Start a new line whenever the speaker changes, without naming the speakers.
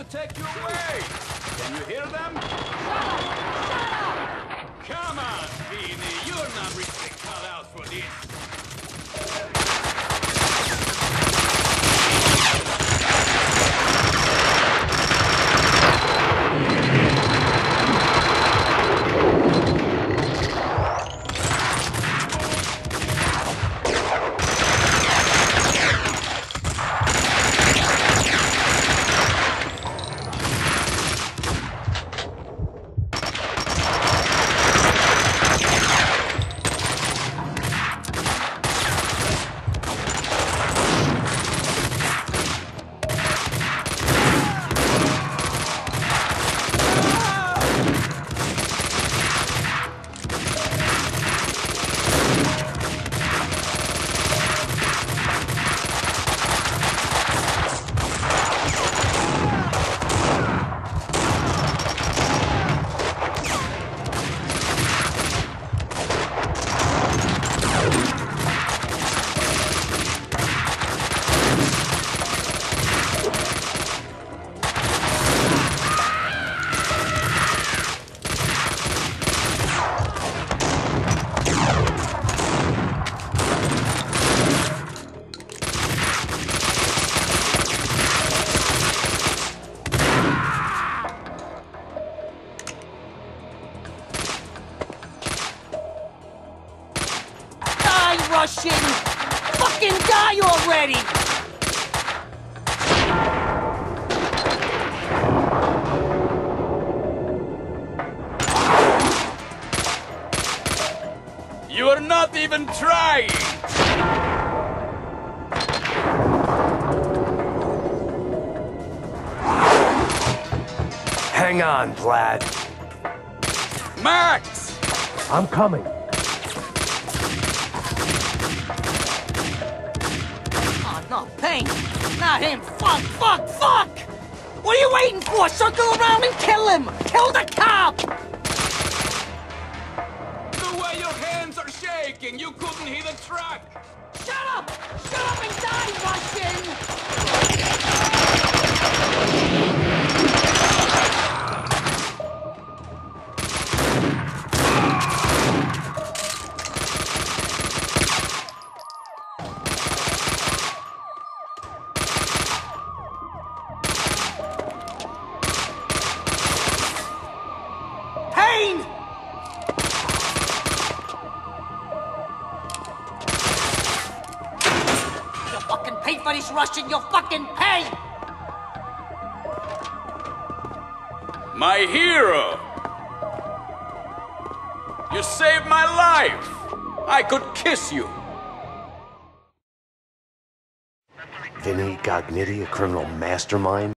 to take you away! Can you hear them? Come on, Beanie! You're not really cut out for this!
Russian! Fucking die already!
You are not even trying!
Hang on, Vlad.
Max!
I'm coming.
Oh, no, Payne! Not him! Fuck! Fuck! Fuck! What are you waiting for? Circle around and kill him! Kill the cop!
The way your hands are shaking, you couldn't hit a truck!
Shut up! Shut up and die, Russian! Payne! You fucking pay for this, Russian! You fucking pay!
My hero! You saved my life! I could kiss you!
Vinny Gognitti, a criminal mastermind?